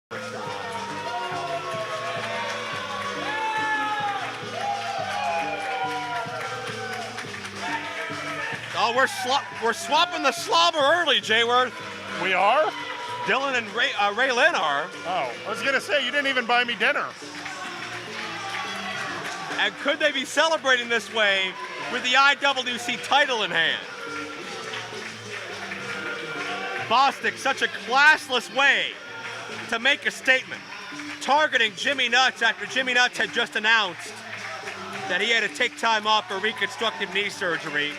Oh, we're swapping the slobber early, Jayworth. We are? Dylan and Ray Lynn are. Oh, I was going to say, you didn't even buy me dinner. And could they be celebrating this way with the IWC title in hand? Bostic, such a classless way to make a statement, targeting Jimmy Nuts after Jimmy Nuts had just announced that he had to take time off for reconstructive knee surgery.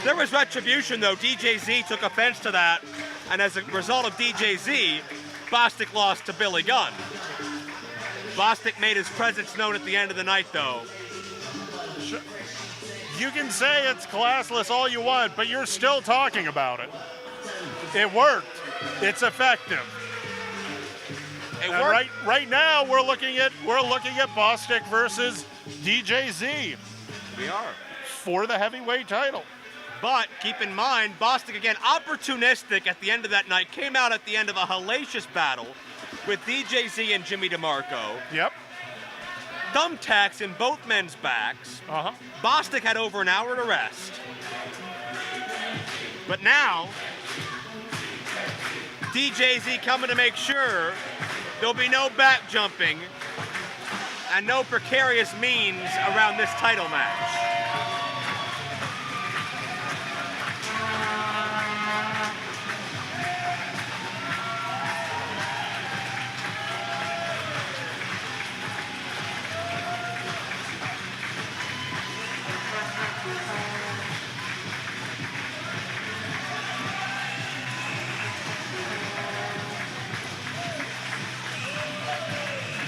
There was retribution, though. DJZ took offense to that, and as a result of DJZ, Bostic lost to Billy Gunn. Bostic made his presence known at the end of the night, though. You can say it's classless all you want, but you're still talking about it. It worked. It's effective. It worked. Right now we're looking at Bostic versus DJZ. We are. For the heavyweight title. But keep in mind, Bostic, again, opportunistic at the end of that night, came out at the end of a hellacious battle with DJZ and Jimmy DeMarco. Yep. Thumbtacks in both men's backs. Uh-huh. Bostic had over an hour to rest. But now, DJZ coming to make sure there'll be no back jumping and no precarious means around this title match.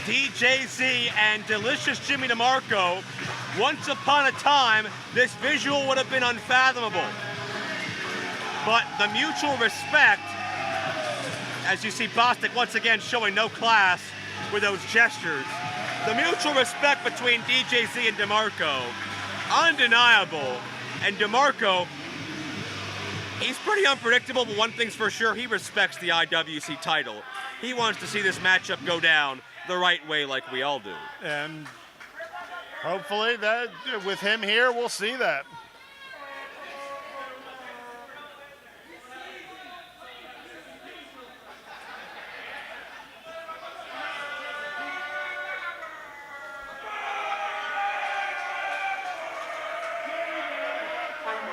DJZ and delicious Jimmy DeMarco. Once upon a time, this visual would have been unfathomable. But the mutual respect, as you see Bostic once again showing no class with those gestures, the mutual respect between DJZ and DeMarco, undeniable. And DeMarco, he's pretty unpredictable, but one thing's for sure, he respects the IWC title. He wants to see this matchup go down the right way like we all do. And hopefully that with him here, we'll see that.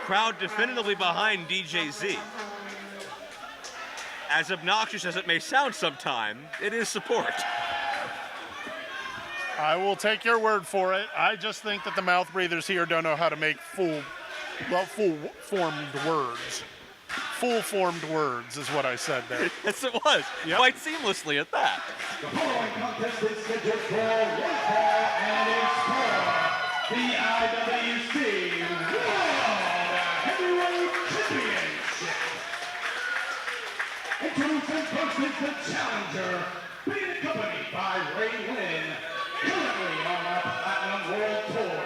Crowd definitively behind DJZ. As obnoxious as it may sound sometime, it is support. I will take your word for it. I just think that the mouth breathers here don't know how to make full-formed words. Full-formed words is what I said there. Yes, it was. Yep. Quite seamlessly at that. The following contest is scheduled for one fall and is for the IWC World Heavyweight Championship. Introducing first is the challenger, being accompanied by Ray Lynn, currently on our Platinum World Tour,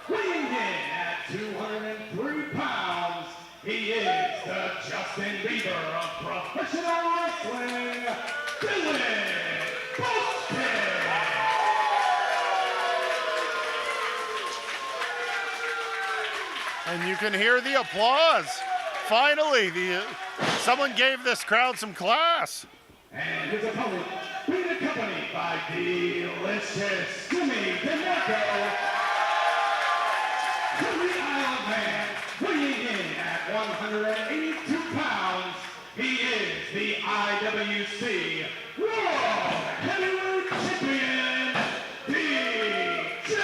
weighing in at 203 pounds. He is the Justin Bieber of professional wrestling, Dylan Bostic. And you can hear the applause. Finally, someone gave this crowd some class. And his opponent, being accompanied by delicious Jimmy DeMarco, from the Isle of Man, weighing in at 182 pounds, he is the IWC World Heavyweight Champion, DJZ.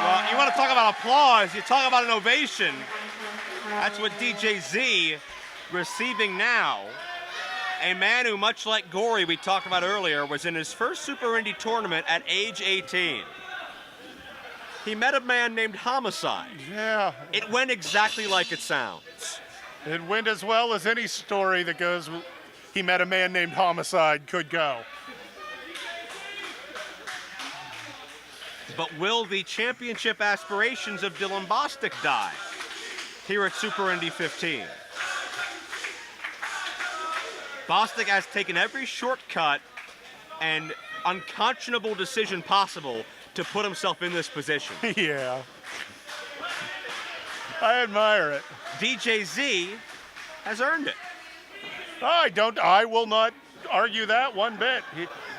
Well, you want to talk about applause, you talk about an ovation. That's what DJZ receiving now. A man who, much like Gory we talked about earlier, was in his first Super Indy tournament at age 18. He met a man named Homicide. Yeah. It went exactly like it sounds. It went as well as any story that goes, he met a man named Homicide could go. But will the championship aspirations of Dylan Bostic die here at Super Indy 15? Bostic has taken every shortcut and unconscionable decision possible to put himself in this position. Yeah. I admire it. DJZ has earned it. I will not argue that one bit.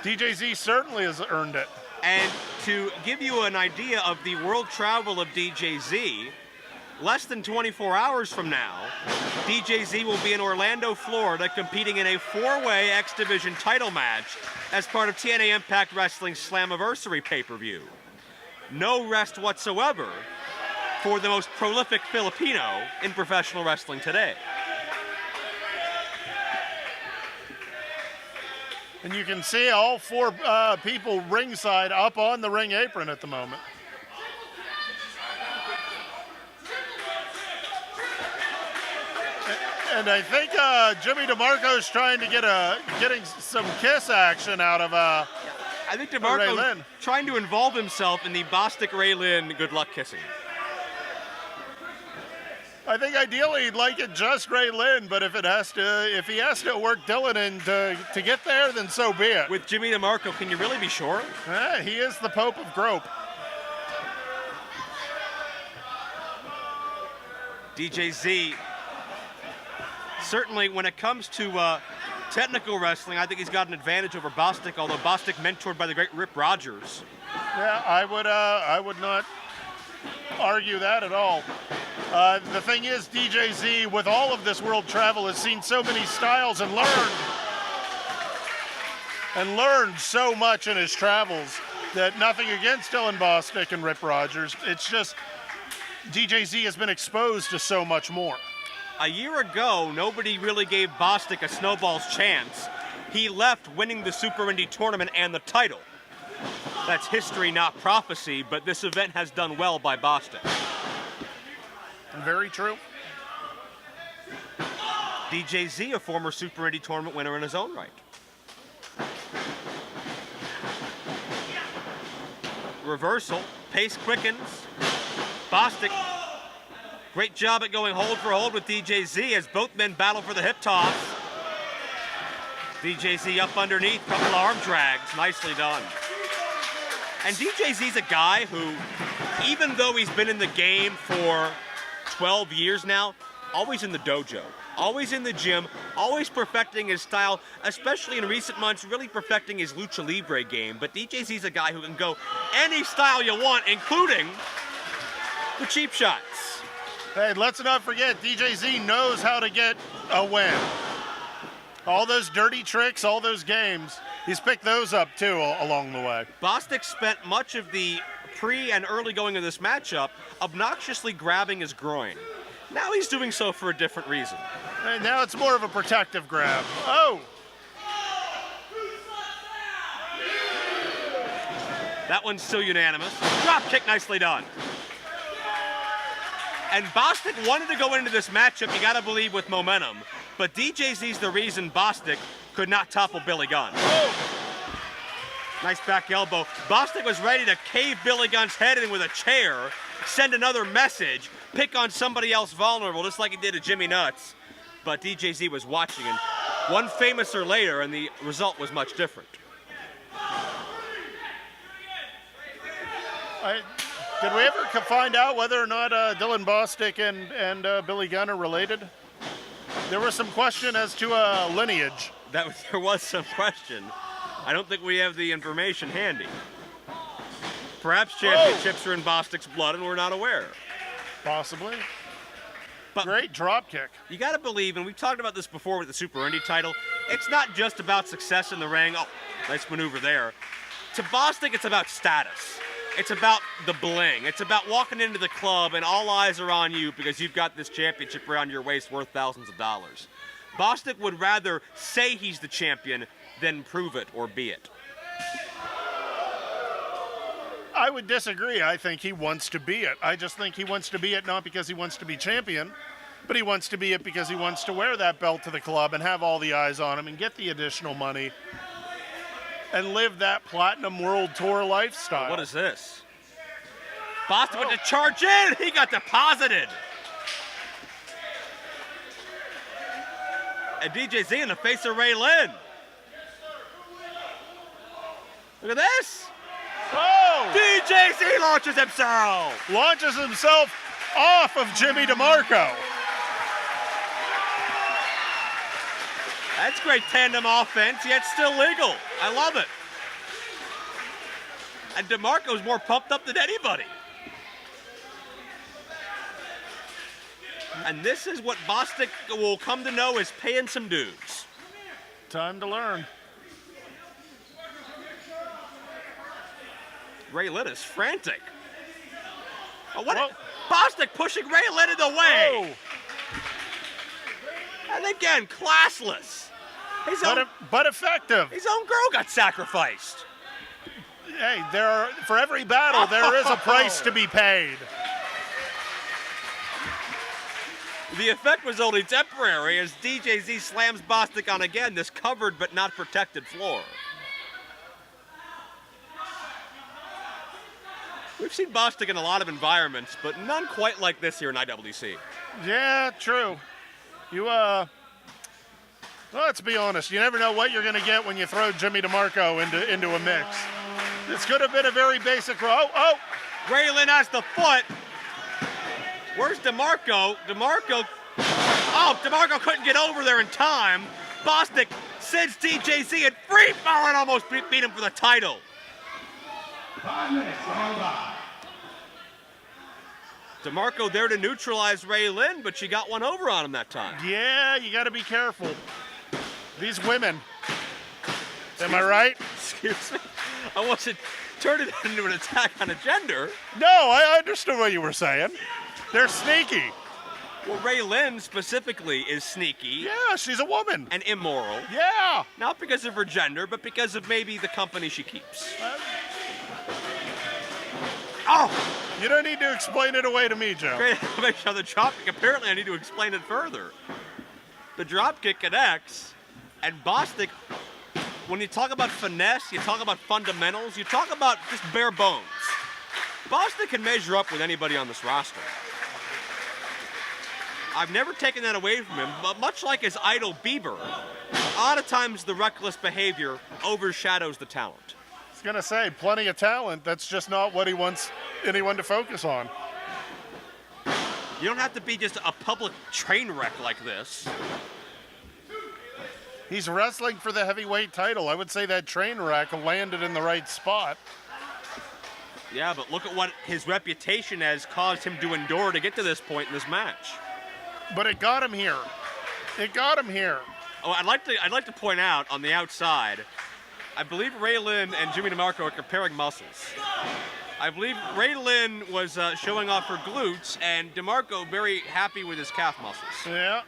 DJZ certainly has earned it. And to give you an idea of the world travel of DJZ, less than 24 hours from now, DJZ will be in Orlando, Florida, competing in a 4-way X Division title match as part of TNA Impact Wrestling's Slammiversary pay-per-view. No rest whatsoever for the most prolific Filipino in professional wrestling today. And you can see all 4 people ringside up on the ring apron at the moment. And I think Jimmy DeMarco's trying to getting some kiss action out of I think Ray DeMarco's Lynn. trying to involve himself in the Bostic Ray Lynn good luck kissing. I think ideally he'd like it just Ray Lynn, but if he has to work Dylan in to get there, then so be it. With Jimmy DeMarco, can you really be sure? He is the Pope of Grope. DJZ, certainly when it comes to technical wrestling, I think he's got an advantage over Bostic, although Bostic mentored by the great Rip Rogers. Yeah, I would not argue that at all. The thing is, DJZ, with all of this world travel, has seen so many styles and learned so much in his travels that nothing against Dylan Bostic and Rip Rogers. It's just DJZ has been exposed to so much more. A year ago, nobody really gave Bostic a snowball's chance. He left winning the Super Indy tournament and the title. That's history, not prophecy, but this event has done well by Bostic. Very true. DJZ, a former Super Indy tournament winner in his own right. Reversal, pace quickens. Bostic, great job at going hold for hold with DJZ as both men battle for the hip toss. DJZ up underneath, couple of arm drags, nicely done. And DJZ's a guy who, even though he's been in the game for 12 years now, always in the dojo, always in the gym, always perfecting his style, especially in recent months, really perfecting his lucha libre game. But DJZ's a guy who can go any style you want, including the cheap shots. Hey, let's not forget, DJZ knows how to get a win. All those dirty tricks, all those games, he's picked those up too along the way. Bostic spent much of the pre and early going of this matchup obnoxiously grabbing his groin. Now he's doing so for a different reason. And now it's more of a protective grab. Oh! That one's still unanimous. Drop kick, nicely done. And Bostic wanted to go into this matchup, you gotta believe, with momentum. But DJZ's the reason Bostic could not topple Billy Gunn. Oh! Nice back elbow. Bostic was ready to cave Billy Gunn's head in with a chair, send another message, pick on somebody else vulnerable, just like he did to Jimmy Nuts. But DJZ was watching, and one famouser later, and the result was much different. Did we ever find out whether or not Dylan Bostic and Billy Gunn are related? There was some question as to lineage. There was some question. I don't think we have the information handy. Perhaps championships are in Bostic's blood and we're not aware. Possibly. But great drop kick. You got to believe, and we've talked about this before with the Super Indy title, it's not just about success in the ring. Oh, nice maneuver there. To Bostic, it's about status. It's about the bling. It's about walking into the club and all eyes are on you because you've got this championship around your waist worth thousands of dollars. Bostic would rather say he's the champion than prove it or be it. I would disagree. I think he wants to be it. I just think he wants to be it not because he wants to be champion, but he wants to be it because he wants to wear that belt to the club and have all the eyes on him and get the additional money and live that Platinum World Tour lifestyle. What is this? Bostic went to charge in. He got deposited. And DJZ in the face of Ray Lynn. Look at this. Oh! DJZ launches himself. Launches himself off of Jimmy DeMarco. That's great tandem offense, yet still legal. I love it. And DeMarco's more pumped up than anybody. And this is what Bostic will come to know as paying some dues. Time to learn. Ray Lynn is frantic. Oh, what? Whoa. Bostic pushing Ray Lynn in the way. Oh, And again, classless. but effective. His own girl got sacrificed. Hey, for every battle, there is a price to be paid. The effect was only temporary as DJZ slams Bostic on again this covered but not protected floor. We've seen Bostic in a lot of environments, but none quite like this here in IWC. Yeah, true. Well, let's be honest. You never know what you're going to get when you throw Jimmy DeMarco into a mix. This could have been a very basic row. Oh! Ray Lynn has the foot. Where's DeMarco? DeMarco couldn't get over there in time. Bostic sends DJZ and free fall and almost beat him for the title. 5 minutes gone by. DeMarco there to neutralize Ray Lynn, but she got one over on him that time. Yeah, you got to be careful. These women. Am I right? Excuse me. I wasn't turning it into an attack on a gender. No, I understood what you were saying. They're sneaky. Well, Ray Lynn specifically is sneaky Yeah, she's a woman. and immoral. Yeah. Not because of her gender, but because of maybe the company she keeps. Oh! You don't need to explain it away to me, Joe. Great elevation on the dropkick. Apparently, I need to explain it further. The dropkick connects, and Bostic, when you talk about finesse, you talk about fundamentals, you talk about just bare bones. Bostic can measure up with anybody on this roster. I've never taken that away from him, but much like his idol Bieber, a lot of times the reckless behavior overshadows the talent. I was going to say, plenty of talent. That's just not what he wants anyone to focus on. You don't have to be just a public train wreck like this. He's wrestling for the heavyweight title. I would say that train wreck landed in the right spot. Yeah, but look at what his reputation has caused him to endure to get to this point in this match. But it got him here. It got him here. Oh, I'd like to point out on the outside, I believe Ray Lynn and Jimmy DeMarco are comparing muscles. I believe Ray Lynn was showing off her glutes, and DeMarco very happy with his calf muscles. Yeah.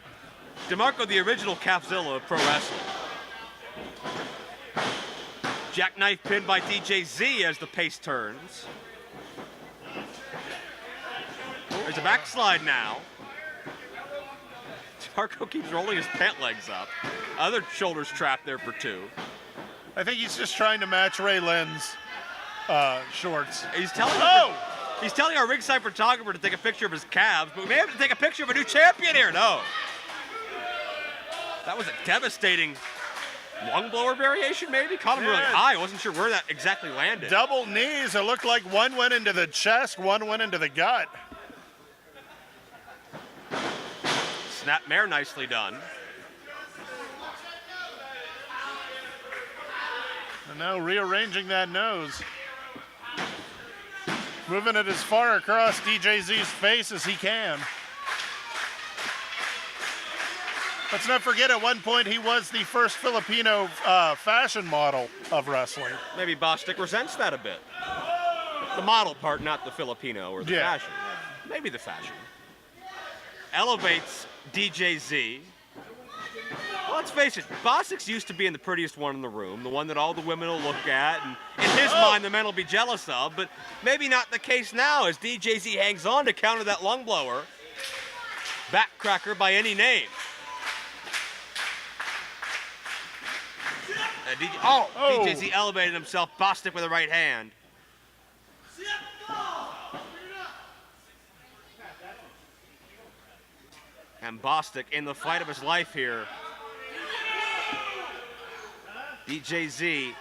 DeMarco, the original Calfzilla of pro wrestling. Jackknife pin by DJZ as the pace turns. There's a backslide now. DeMarco keeps rolling his pant legs up. Other shoulders trapped there for two. I think he's just trying to match Ray Lynn's shorts. He's telling he's telling our ringside photographer to take a picture of his calves, but we may have to take a picture of a new champion here. No. That was a devastating lung blower variation, maybe? Caught him really high. I wasn't sure where that exactly landed. Double knees. It looked like one went into the chest, one went into the gut. Snapmare nicely done. And now rearranging that nose. Moving it as far across DJZ's face as he can. Let's not forget, at one point, he was the first Filipino fashion model of wrestling. Maybe Bostic resents that a bit. The model part, not the Filipino or the fashion. Maybe the fashion. Elevates DJZ. Well, let's face it, Bostic's used to being the prettiest one in the room, the one that all the women will look at, and in his mind, the men will be jealous of, but maybe not the case now as DJZ hangs on to counter that lung blower. Backcracker by any name. DJZ elevated himself, Bostic with the right hand. And Bostic in the fight of his life here. DJZ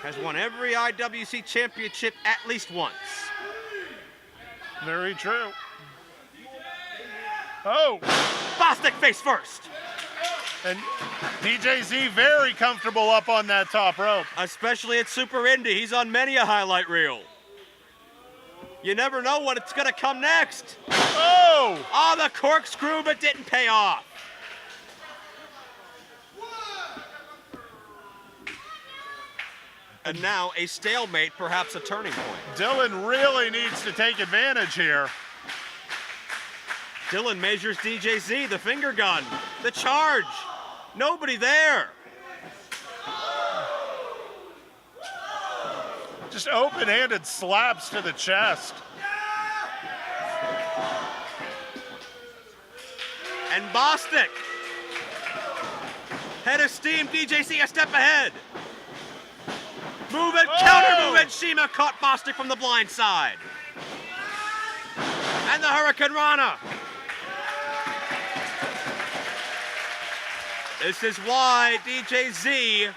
has won every IWC championship at least once. Very true. Oh! Bostic face first. And DJZ very comfortable up on that top rope. Especially at Super Indy. He's on many a highlight reel. You never know what it's going to come next. Oh! Oh, the corkscrew, but didn't pay off. And now a stalemate, perhaps a turning point. Dylan really needs to take advantage here. Dylan measures DJZ, the finger gun, the charge. Nobody there. Just open-handed slaps to the chest. And Bostic. Head of steam, DJZ a step ahead. Move and counter move, and Shiima caught Bostic from the blind side. And the Hurricane Rana. This is why DJZ,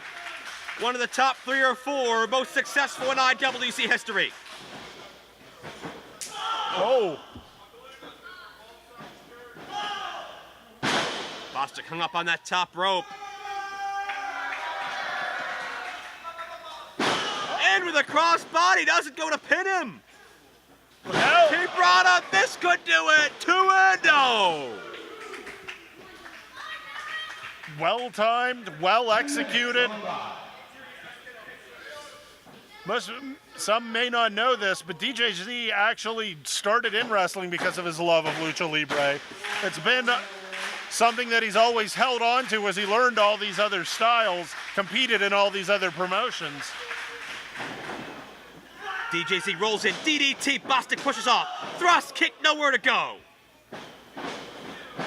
one of the top 3 or 4 most successful in IWC history. Oh. Bostic hung up on that top rope. In with a crossbody, doesn't go to pin him. Well. T-Brana, this could do it. 2-0. Well-timed, well-executed. Some may not know this, but DJZ actually started in wrestling because of his love of lucha libre. It's been something that he's always held on to as he learned all these other styles, competed in all these other promotions. DJZ rolls in, DDT, Bostic pushes off. Thrust, kick, nowhere to go.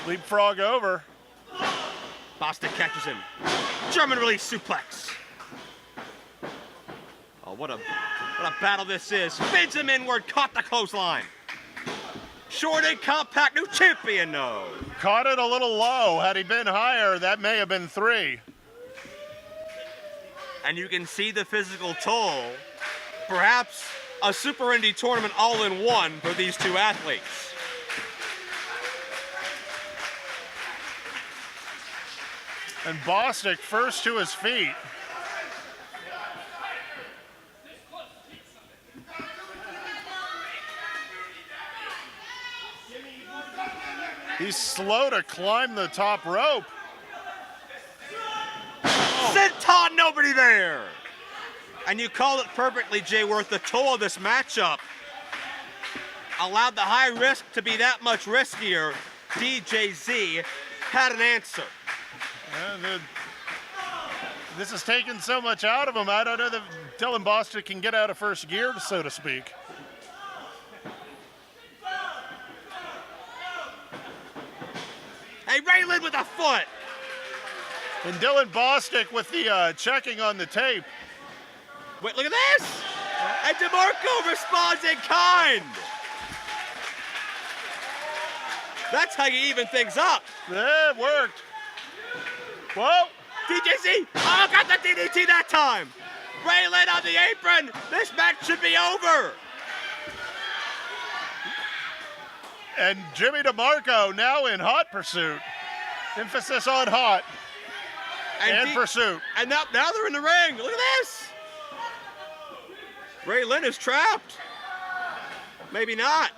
Leapfrog over. Bostic catches him. German release suplex. Oh, what a battle this is. Spins him inward, caught the clothesline. Short and compact, new champion, no. Caught it a little low. Had he been higher, that may have been 3. And you can see the physical toll. Perhaps a Super Indy tournament all-in-one for these two athletes. And Bostic first to his feet. He's slow to climb the top rope. Senton, nobody there. And you called it perfectly, Jay Worth. The toll of this matchup allowed the high risk to be that much riskier. DJZ had an answer. This has taken so much out of him. I don't know that Dylan Bostic can get out of first gear, so to speak. Hey, Raylan with a foot. And Dylan Bostic with the checking on the tape. Wait, look at this. And DeMarco responds in kind. That's how you even things up. Yeah, it worked. Whoa. DJZ, oh, got the DDT that time. Raylan on the apron. This match should be over. And Jimmy DeMarco now in hot pursuit. Emphasis on hot and pursuit. And now they're in the ring. Look at this. Raylan is trapped. Maybe not.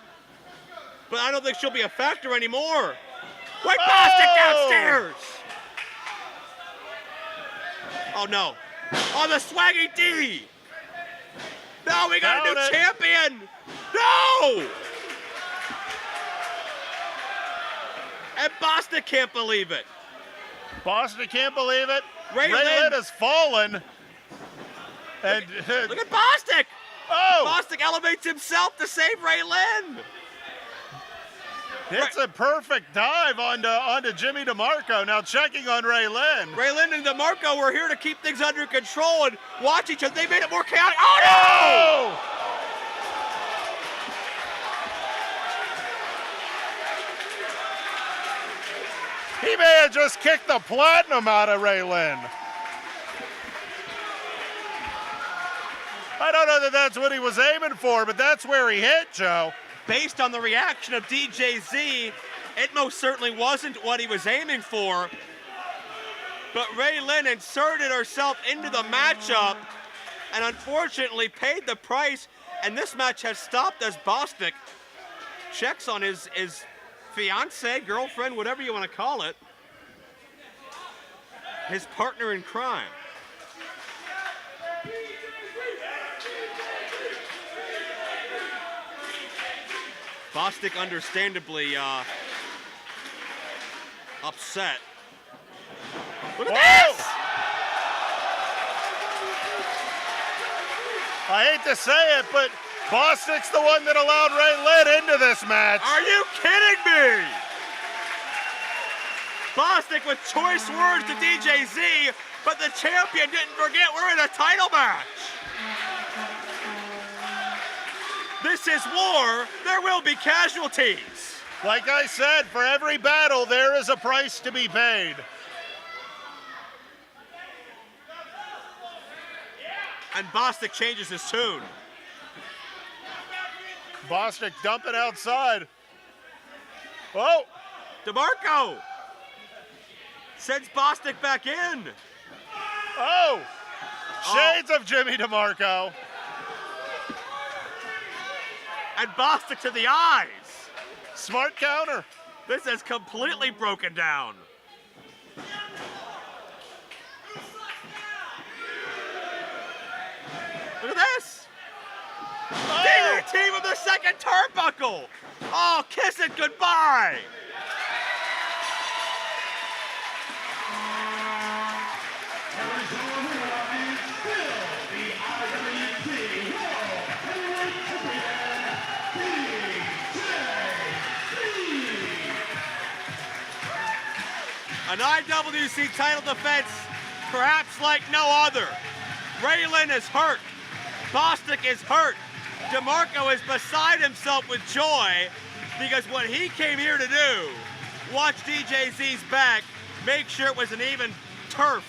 But I don't think she'll be a factor anymore. Wait, Bostic downstairs. Oh, no. On the swaggy D. No, we got a new champion. No. And Bostic can't believe it. Bostic can't believe it. Raylan has fallen. And look at Bostic. Oh! Bostic elevates himself to save Raylan. It's a perfect dive onto Jimmy DeMarco. Now checking on Raylan. Raylan and DeMarco were here to keep things under control and watch each other. They made it more chaotic. Oh, no! He may have just kicked the platinum out of Raylan. I don't know that that's what he was aiming for, but that's where he hit, Joe. Based on the reaction of DJZ, it most certainly wasn't what he was aiming for. But Ray Lynn inserted herself into the matchup and unfortunately paid the price. And this match has stopped as Bostic checks on his fiance, girlfriend, whatever you want to call it, his partner in crime. Bostic understandably upset. Look at this! I hate to say it, but Bostic's the one that allowed Ray Lynn into this match. Are you kidding me? Bostic with choice words to DJZ, but the champion didn't forget we're in a title match. This is war. There will be casualties. Like I said, for every battle, there is a price to be paid. And Bostic changes his tune. Bostic dumping outside. Oh! DeMarco sends Bostic back in. Oh! Shades of Jimmy DeMarco. And Bostic to the eyes. Smart counter. This is completely broken down. Look at this. Oh. DDT with the second turnbuckle. Oh, kiss it goodbye. An IWC title defense, perhaps like no other. Ray Lynn is hurt. Bostic is hurt. DeMarco is beside himself with joy because what he came here to do, watch DJZ's back, make sure it was an even turf.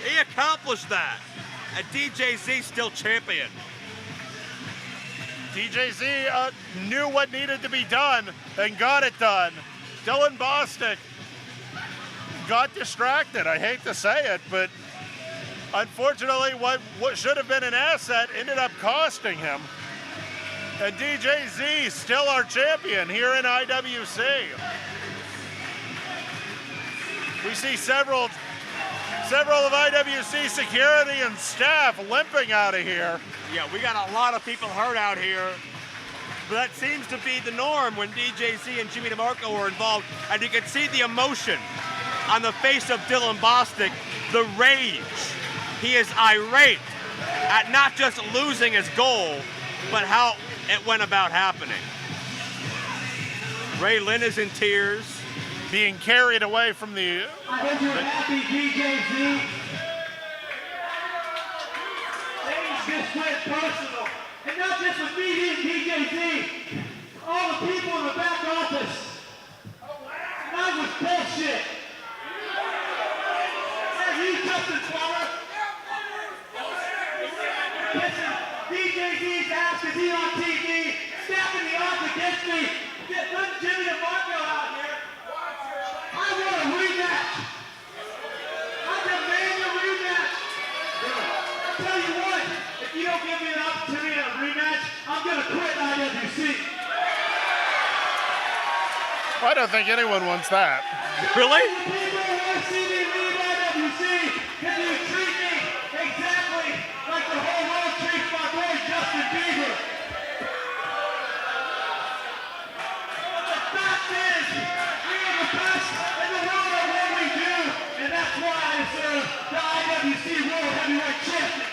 He accomplished that. And DJZ still champion. DJZ knew what needed to be done and got it done. Dylan Bostic got distracted. I hate to say it, but unfortunately what should have been an asset ended up costing him. And DJZ still our champion here in IWC. We see several of IWC security and staff limping out of here. Yeah, we got a lot of people hurt out here. But that seems to be the norm when DJZ and Jimmy DeMarco were involved. And you can see the emotion on the face of Dylan Bostic, the rage. He is irate at not just losing his goal, but how it went about happening. Ray Lynn is in tears. Being carried away from the... I hope you're happy, DJZ. Things just went personal. And not just with me and DJZ. All the people in the back office. That was bullshit. You Justin Flower. Listen, DJZ's ass because he's on TV, stabbing the odds against me. Let Jimmy DeMarco out here. I want a rematch. I demand a rematch. I'll tell you what, if you don't give me an opportunity at a rematch, I'm going to quit IWC. I don't think anyone wants that. Really? People want to see me leave IWC because you treat me exactly like the whole world treats my boy Justin Bieber. But the fact is, we are the best in the world at what we do, and that's why I deserve the IWC World Heavyweight Champion.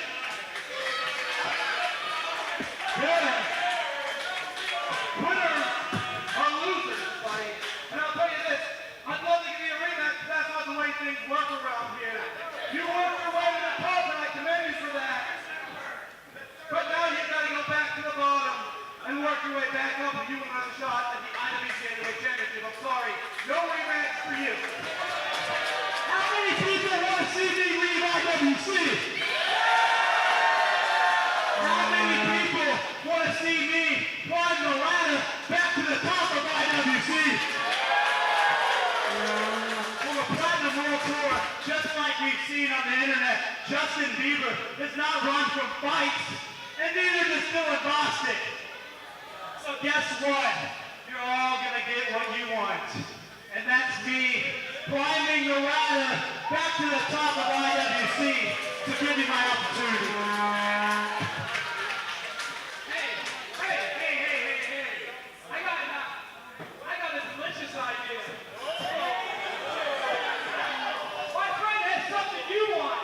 Yeah. Winners are losers, buddy. And I'll tell you this, I'd love to give you a rematch, but that's not the way things work around here. You worked your way to the top, and I commend you for that. But now you gotta go back to the we've seen on the internet, Justin Bieber does not run from fights, and neither does Dylan Bostic. So guess what? You're all gonna get what you want. And that's me climbing the ladder back to the top of IWC to give you my opportunity. Hey. I got a delicious idea. My friend has something you want.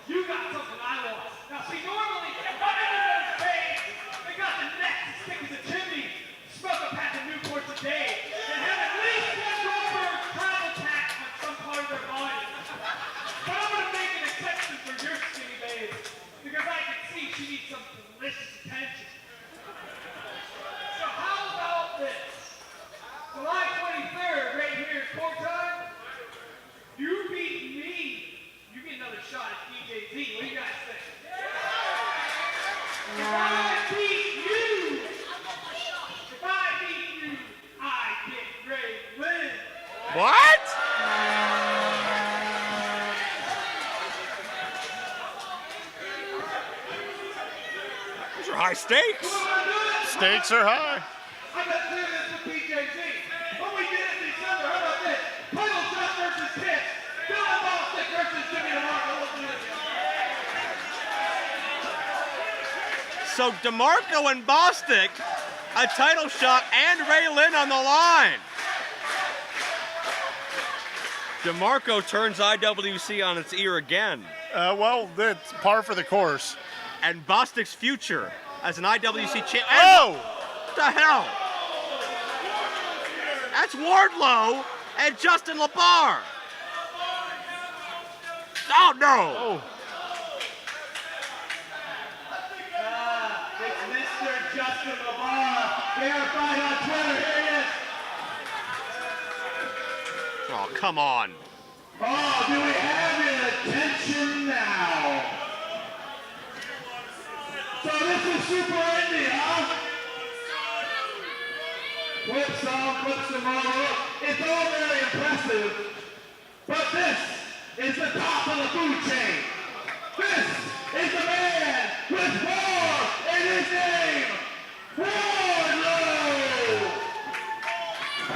You got something I want. Now see, normally, if I'm in those days, they got the neck as thick as a chimney, smoke a pack of Newports a day, and have at least one Goldberg travel tax on some part of their body. But I'm gonna make an exception for your skinny babe, because I can see she needs some delicious attention. So how about this? July 23rd, right here at court time, you beat me. You get another shot at DJZ. What do you guys think? If I beat you, I get Ray Lynn. What? Those are high stakes. Stakes are high. I'm gonna do this with DJZ. When we get in December, how about this? Title shot versus Kiss. Dylan Bostic versus Jimmy DeMarco. Let's do this. So DeMarco and Bostic, a title shot, and Ray Lynn on the line. DeMarco turns IWC on its ear again. Well, that's par for the course. And Bostic's future as an IWC champ. Oh! What the hell? That's Wardlow and Justin LaBar. Oh, no. Oh. It's Mr. Justin LaBar. Verified on Twitter. Here he is. Oh, come on. Oh, do we have your attention now? So this is Super Indy, huh? Flip some more. It's all very impressive. But this is the top of the food chain. This is the man with war in his name, Wardlow!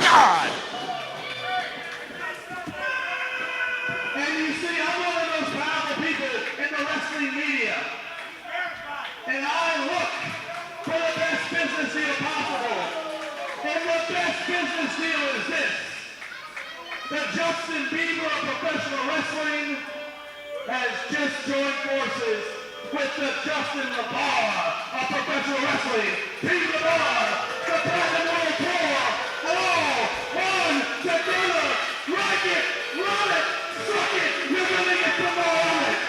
God! And you see, I'm one of those powerful people in the wrestling media. And I look for the best business deal possible. And the best business deal is this. That Justin Bieber of professional wrestling has just joined forces with the Justin LaBar of professional wrestling. Team LaBar, the Platinum World Tour, and all one together. Like it, run it, suck it, you're gonna get some more of it.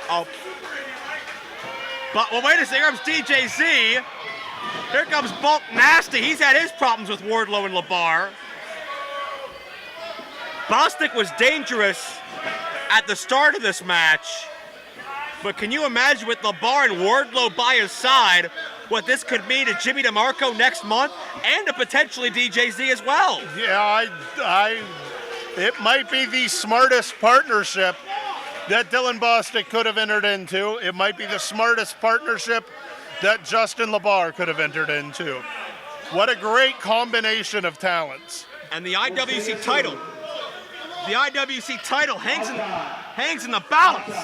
Oh. But, well, wait a second. Here comes DJZ. Here comes Bulk Nasty. He's had his problems with Wardlow and LaBar. Bostic was dangerous at the start of this match. But can you imagine with LaBar and Wardlow by his side what this could mean to Jimmy DeMarco next month and to potentially DJZ as well? Yeah, it might be the smartest partnership that Dylan Bostic could have entered into. It might be the smartest partnership that Justin LaBar could have entered into. What a great combination of talents. And the IWC title hangs in the balance.